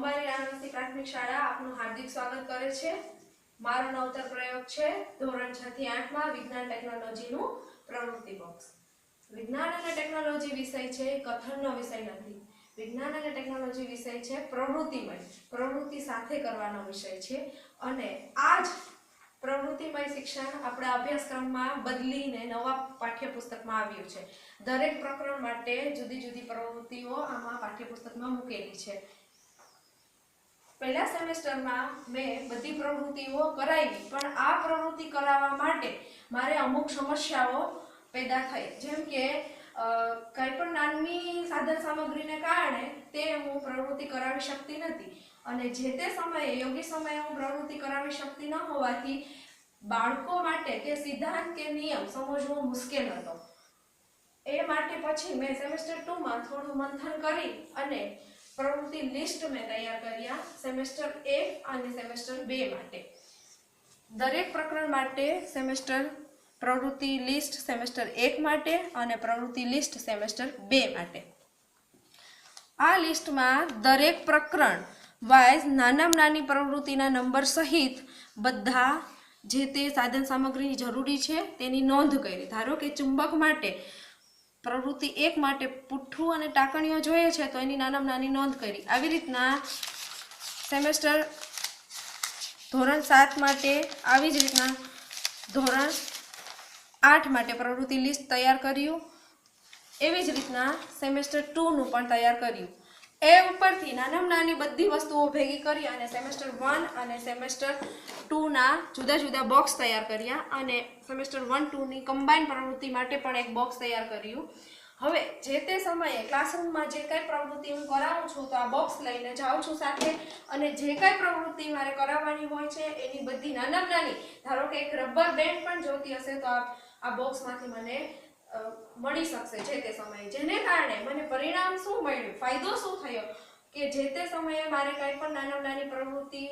અંબાણી આનંદથી પ્રાથમિક શાળા આપનું હાર્દિક સ્વાગત કરે છે। મારો નવતર પ્રયોગ છે ધોરણ 6 થી 8 માં વિજ્ઞાન ટેકનોલોજીનું પ્રવૃત્તિ બોક્સ। વિજ્ઞાન અને ટેકનોલોજી વિષય છે કથનનો વિષય નથી। વિજ્ઞાન અને ટેકનોલોજી વિષય છે પ્રવૃત્તિમય, પ્રવૃત્તિ સાથે કરવાનો વિષય છે અને આ જ પ્રવૃત્તિમય શિક્ષણ આપણા અભ્યાસક્રમમાં બદલીને નવા પાઠ્યપુસ્તકમાં આવ્યું છે। દરેક પ્રકરણ માટે જુદી જુદી પ્રવૃત્તિઓ આમાં પાઠ્યપુસ્તકમાં મૂકેલી છે। પહેલા સેમેસ્ટરમાં મેં બધી પ્રવૃત્તિઓ કરાવી, પણ આ પ્રવૃત્તિ કરાવવા માટે મારે અમુક સમસ્યાઓ પેદા થઈ, જેમ કે કંઈ પણ નાની સાધન સામગ્રીને કારણે તે હું પ્રવૃત્તિ કરાવી શકતી નથી અને જે તે સમયે યોગ્ય સમયે હું પ્રવૃત્તિ કરાવી શકતી ન હોવાથી બાળકો માટે તે સિદ્ધાંત કે નિયમ સમજવો મુશ્કેલ હતો। એ માટે પછી મેં સેમેસ્ટર 2 માં થોડું મંથન કરી અને પ્રવૃત્તિ લિસ્ટ મેં તૈયાર કર્યા સેમેસ્ટર 1 અને સેમેસ્ટર 2 માટે। દરેક પ્રકરણ માટે સેમેસ્ટર પ્રવૃત્તિ લિસ્ટ સેમેસ્ટર 1 માટે અને પ્રવૃત્તિ લિસ્ટ સેમેસ્ટર 2 માટે। આ લિસ્ટમાં દરેક પ્રકરણ વાઇઝ નાનામાં નાની પ્રવૃત્તિના નંબર સહિત બધા જે તે સાધન સામગ્રીની જરૂરી છે તેની નોંધ કરી। ધારો કે ચુંબક માટે પ્રવૃત્તિ 1 માટે પુઠ્ઠું અને ટાંકણીઓ જોઈએ છે તો એની નાનામાં નાની નોંધ કરી। આવી રીતના સેમેસ્ટર ધોરણ 7 માટે, આવી જ રીતના ધોરણ 8 માટે પ્રવૃત્તિ લિસ્ટ તૈયાર કર્યું। એવી જ રીતના સેમેસ્ટર 2 નું પણ તૈયાર કર્યું। એ ઉપરથી નાનામાં નાની બધી વસ્તુઓ ભેગી કરી અને સેમેસ્ટર 1 અને સેમેસ્ટર 2 ના જુદા જુદા બોક્સ તૈયાર કર્યા અને સેમેસ્ટર 1-2 ની કમ્બાઈન પ્રવૃત્તિ માટે પણ એક બોક્સ તૈયાર કર્યું। હવે જે તે સમયે ક્લાસરૂમમાં જે કંઈ પ્રવૃત્તિ હું કરાવું છું તો આ બોક્સ લઈને જાઉં છું સાથે અને જે કંઈ પ્રવૃત્તિ મારે કરાવવાની હોય છે એની બધી નાનામાં નાની, ધારો કે એક રબર બેન્ડ પણ જોતી હશે તો આ બોક્સમાંથી મને મળી શકશે જે તે સમયે, જેને કારણે મને પરિણામ શું મળ્યું, ફાયદો શું થયો કે જે તે સમયે મારે કંઈ પણ નાનામાં નાની પ્રવૃત્તિ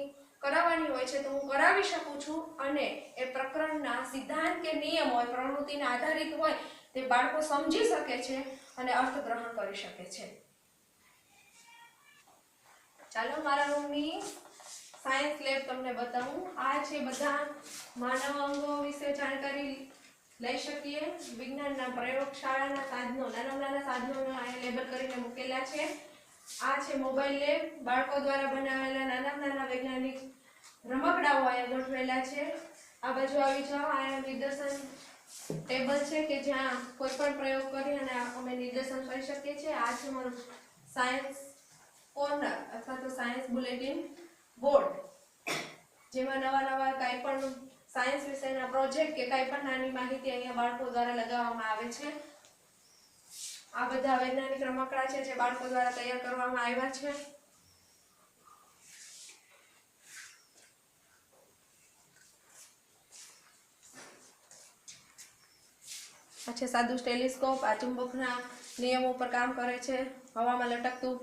કરાવવાની હોય છે તો હું કરાવી શકું છું અને એ પ્રકરણના સિદ્ધાંત કે નિયમ હોય, પ્રવૃત્તિને આધારિત હોય તે બાળકો સમજી શકે છે અને અર્થગ્રહણ કરી શકે છે। ચાલો મારા રૂમની સાયન્સ લેબ તમને બતાવું। આ છે બધા માનવ અંગો વિશે જાણકારી લઈ શકીએ। વિજ્ઞાનના પ્રયોગશાળાના સાધનો, નાના સાધનોને અહીંયા લેબલ કરીને મૂકેલા છે। આ છે મોબાઈલ લેબ, બાળકો દ્વારા બનાવેલા નાના વૈજ્ઞાનિક રમકડાઓ અહીંયા ગોઠવેલા છે। આ બાજુ આવી જાઓ, અહીંયા નિદર્શન ટેબલ છે કે જ્યાં કોઈ પણ પ્રયોગ કરી અને અમે નિદર્શન કરી શકીએ છીએ। આ છે મારું સાયન્સ કોર્નર અથવા તો સાયન્સ બુલેટિન બોર્ડ, જેમાં નવા કંઈ પણ સાયન્સ વિષયના પ્રોજેક્ટ કે કંઈ પણ નાની માહિતી અહીંયા બાળકો દ્વારા લગાવવામાં આવે છે। આ બધા વૈજ્ઞાનિક રમકડા છે જે બાળકો દ્વારા તૈયાર કરવામાં આવ્યા છે। આ છે સાદું ટેલિસ્કોપ, આ ચુંબકના નિયમો પર કામ કરે છે। હવામાં લટકતું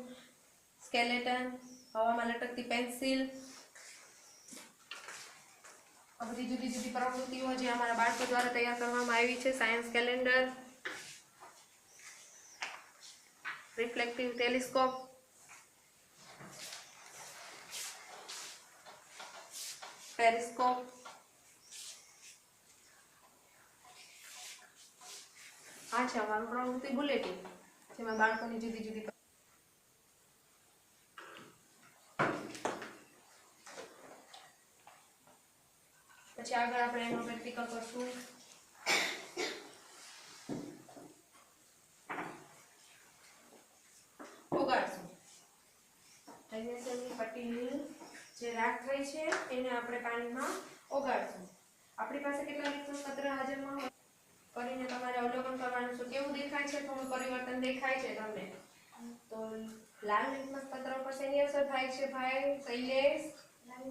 સ્કેલેટન, હવામાં લટકતી પેન્સિલ, આ બધી જુદી જુદી પ્રવૃત્તિઓ જે અમારા બાળકો દ્વારા તૈયાર કરવામાં આવી છે। Science calendar, reflective telescope, periscope, આ છે અમારું પ્રવૃત્તિ બુલેટિન જેમાં બાળકોની જુદી જુદી પછી આગળ આપણે એનો પ્રેક્ટિકલ કરશું। ઓગાળશું મેગ્નેશિયમની પટ્ટીની જે રાખ થઈ છે એને આપણે પાણીમાં ઓગાળશું। આપણી પાસે કેટલા લિટમસ પત્ર હાજરમાં હોય કરીને તમારે અવલોકન કરવાનું છે કેવું દેખાય છે, થોડું પરિવર્તન દેખાય છે તમને તો લાલ લિટમસ પત્ર પર શેની અસર થાય છે ભાઈ શૈલેષ? લાલ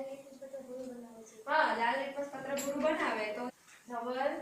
લિટમસ પત્ર ભૂરું બનાવે છે। હા, લાલ લિટમસ પત્ર ભૂરું બનાવે તો ધવલ